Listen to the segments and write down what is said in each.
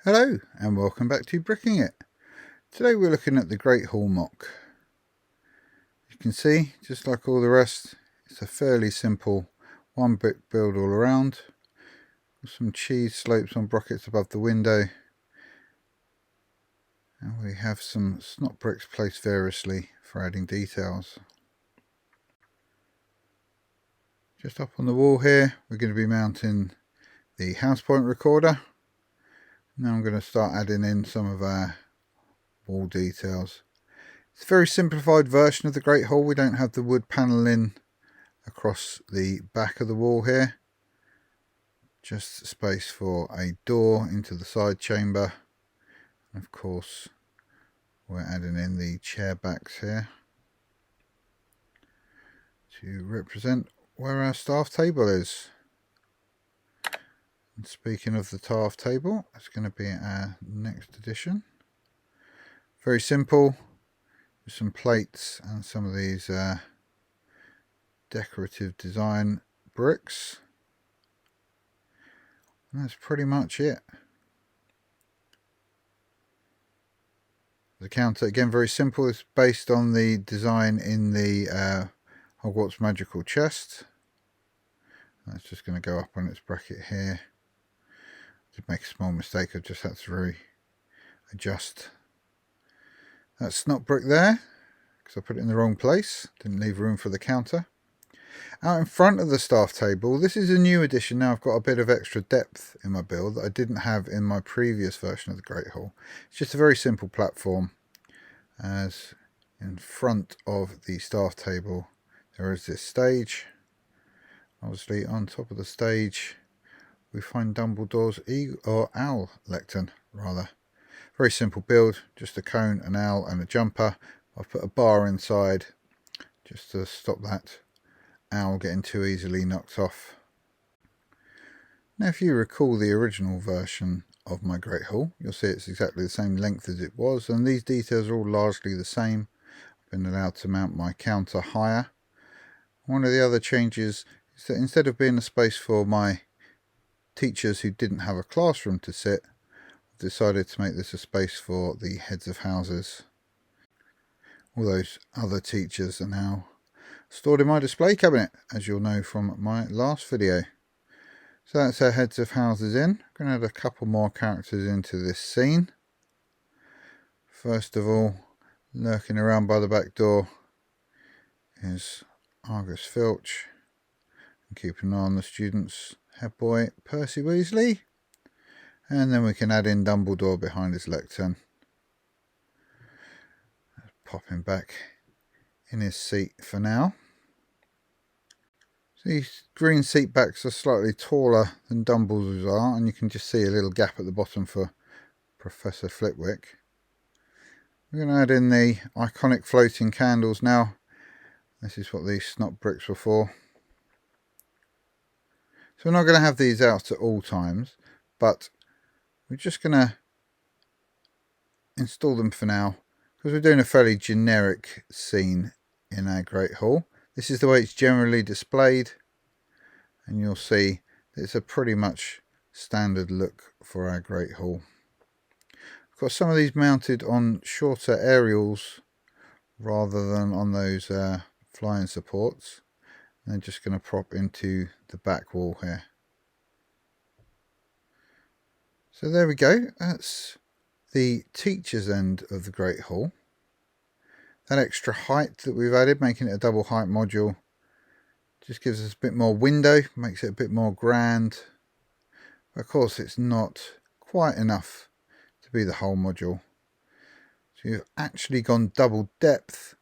Hello and welcome back to Bricking It. Today we're looking at the Great Hall mock. You can see, just like all the rest, it's a fairly simple one brick build all around, with some cheese slopes on brackets above the window, and we have some snot bricks placed variously for adding details. Just up on the wall here we're going to be mounting the house point recorder. Now I'm going to start adding in some of our wall details. It's a very simplified version of the Great Hall. We don't have the wood panelling across the back of the wall here. Just space for a door into the side chamber. And of course, we're adding in the chair backs here to represent where our staff table is. And speaking of the staff table, it's going to be our next addition. Very simple, with some plates and some of these decorative design bricks. And that's pretty much it. The counter, again, very simple. It's based on the design in the Hogwarts magical chest. That's just going to go up on its bracket here. Did make a small mistake. I just had to adjust that snot brick there because I put it in the wrong place. Didn't leave room for the counter. Out in front of the staff table, this is a new addition. Now I've got a bit of extra depth in my build that I didn't have in my previous version of the Great Hall. It's just a very simple platform. As in front of the staff table there is this stage. Obviously on top of the stage we find Dumbledore's owl lectern rather. Very simple build, just a cone, an owl and a jumper. I've put a bar inside just to stop that owl getting too easily knocked off. Now if you recall the original version of my Great Hall, you'll see it's exactly the same length as it was, and these details are all largely the same. I've been allowed to mount my counter higher. One of the other changes is that instead of being a space for my teachers who didn't have a classroom to sit, I've decided to make this a space for the heads of houses. All those other teachers are now stored in my display cabinet, as you'll know from my last video. So that's our heads of houses in. I'm going to add a couple more characters into this scene. First of all, lurking around by the back door is Argus Filch. And keeping an eye on the students, head boy Percy Weasley. And then we can add in Dumbledore behind his lectern. Pop him back in his seat for now. These green seat backs are slightly taller than Dumbledore's are, and you can just see a little gap at the bottom for Professor Flitwick. We're going to add in the iconic floating candles now. This is what these snot bricks were for. So we're not going to have these out at all times, but we're just going to install them for now because we're doing a fairly generic scene in our Great Hall. This is the way it's generally displayed, and you'll see it's a pretty much standard look for our Great Hall. I've got some of these mounted on shorter aerials rather than on those flying supports. And they're just going to prop into the back wall here. So there we go. That's the teacher's end of the Great Hall. That extra height that we've added, making it a double height module, just gives us a bit more window, makes it a bit more grand. But of course it's not quite enough to be the whole module. So you've actually gone double depth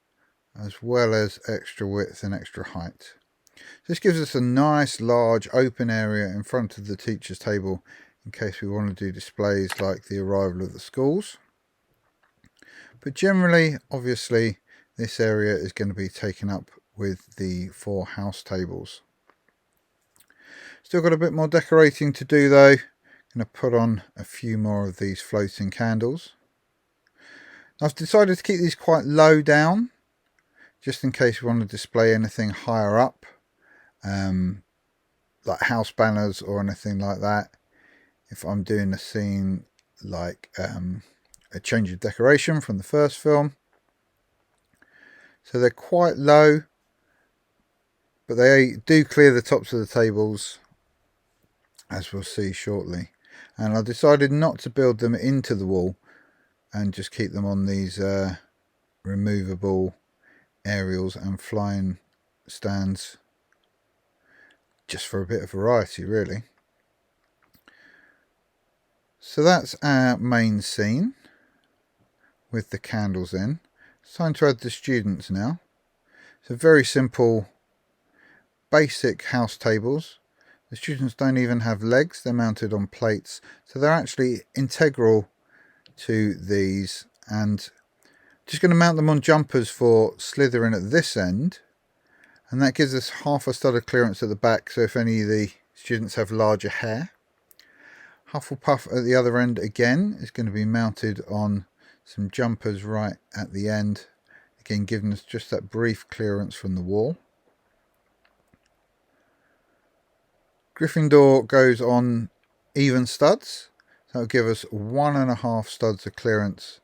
as well as extra width and extra height. So this gives us a nice large open area in front of the teacher's table in case we want to do displays like the arrival of the schools. But generally, obviously, this area is going to be taken up with the 4 house tables. Still got a bit more decorating to do though. Going to put on a few more of these floating candles. I've decided to keep these quite low down, just in case we want to display anything higher up, like house banners or anything like that. If I'm doing a scene like a change of decoration from the first film. So they're quite low, but they do clear the tops of the tables, as we'll see shortly. And I decided not to build them into the wall and just keep them on these removable aerials and flying stands, just for a bit of variety, really. So that's our main scene with the candles in. It's time to add the students now. So very simple, basic house tables. The students don't even have legs, they're mounted on plates, so they're actually integral to these, and just going to mount them on jumpers for Slytherin at this end, and that gives us half a stud of clearance at the back, so if any of the students have larger hair. Hufflepuff at the other end again is going to be mounted on some jumpers right at the end, again giving us just that brief clearance from the wall. Gryffindor goes on even studs, so that'll give us 1.5 studs of clearance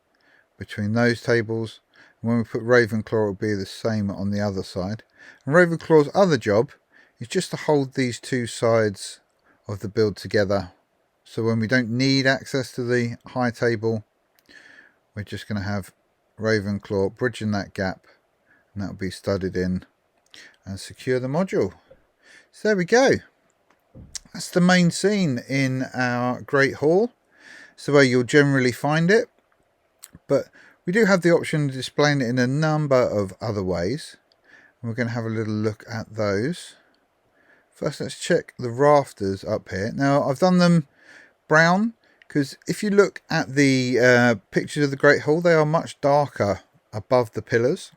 between those tables. And when we put Ravenclaw, it will be the same on the other side. And Ravenclaw's other job is just to hold these two sides of the build together. So when we don't need access to the high table, we're just going to have Ravenclaw bridging that gap, and that'll be studded in and secure the module. So there we go. That's the main scene in our Great Hall. It's the way you'll generally find it, but we do have the option of displaying it in a number of other ways. And we're going to have a little look at those. First, let's check the rafters up here. Now, I've done them brown because if you look at the pictures of the Great Hall, they are much darker above the pillars.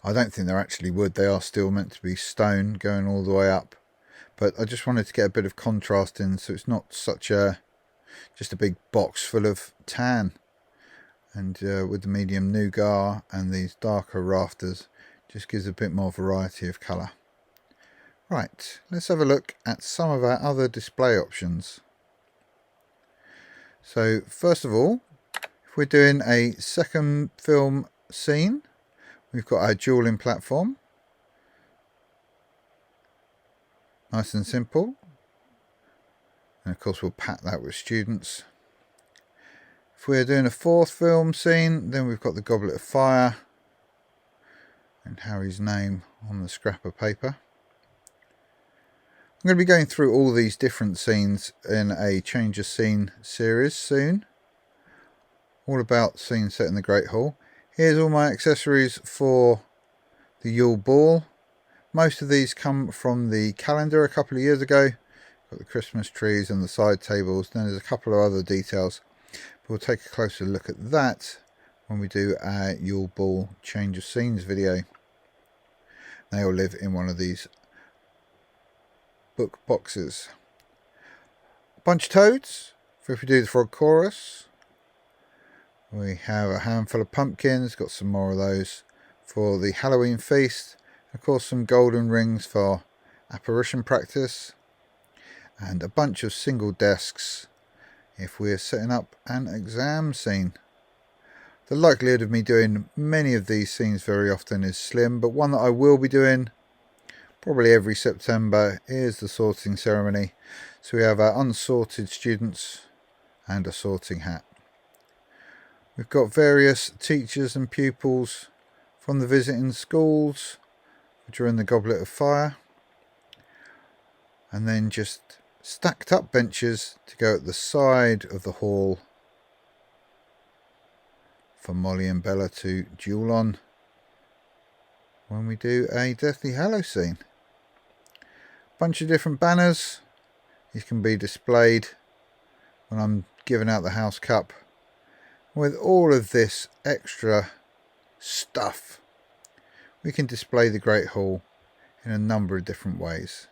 I don't think they're actually wood. They are still meant to be stone going all the way up. But I just wanted to get a bit of contrast in, so it's not such just a big box full of tan. And with the medium nougat and these darker rafters, just gives a bit more variety of colour. Right, let's have a look at some of our other display options. So first of all, if we're doing a second film scene, we've got our dueling platform. Nice and simple. And of course we'll pack that with students. If we're doing a fourth film scene, then we've got the Goblet of Fire and Harry's name on the scrap of paper. I'm going to be going through all these different scenes in a change of scene series soon. All about scenes set in the Great Hall. Here's all my accessories for the Yule Ball. Most of these come from the calendar a couple of years ago. Got the Christmas trees and the side tables. Then there's a couple of other details. But we'll take a closer look at that when we do our Yule Ball change of scenes video. They all live in one of these book boxes. A bunch of toads for if we do the frog chorus. We have a handful of pumpkins. Got some more of those for the Halloween feast. Of course, some golden rings for apparition practice, and a bunch of single desks if we're setting up an exam scene. The likelihood of me doing many of these scenes very often is slim, but one that I will be doing probably every September is the sorting ceremony. So we have our unsorted students and a sorting hat. We've got various teachers and pupils from the visiting schools, which are in the Goblet of Fire, and then just stacked up benches to go at the side of the hall for Molly and Bella to duel on when we do a Deathly Hallows scene. Bunch of different banners. These can be displayed when I'm giving out the house cup. With all of this extra stuff, we can display the Great Hall in a number of different ways.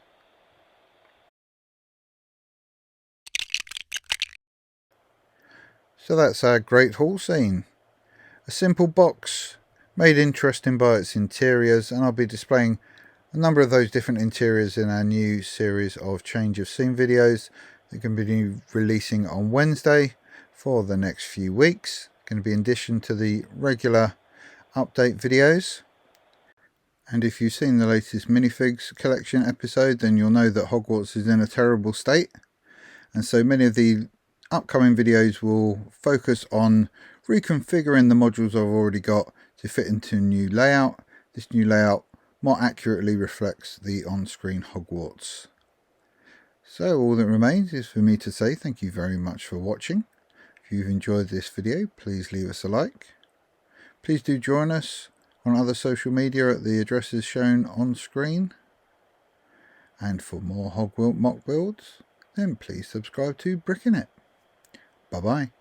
So that's our Great Hall scene. A simple box made interesting by its interiors, and I'll be displaying a number of those different interiors in our new series of change of scene videos. They're going to be releasing on Wednesday for the next few weeks. Going to be in addition to the regular update videos. And if you've seen the latest minifigs collection episode, then you'll know that Hogwarts is in a terrible state. And so many of the upcoming videos will focus on reconfiguring the modules I've already got to fit into a new layout. This new layout more accurately reflects the on-screen Hogwarts. So all that remains is for me to say thank you very much for watching. If you've enjoyed this video, please leave us a like. Please do join us on other social media at the addresses shown on screen. And for more Hogwarts mock builds, then please subscribe to Bricking It. Bye bye.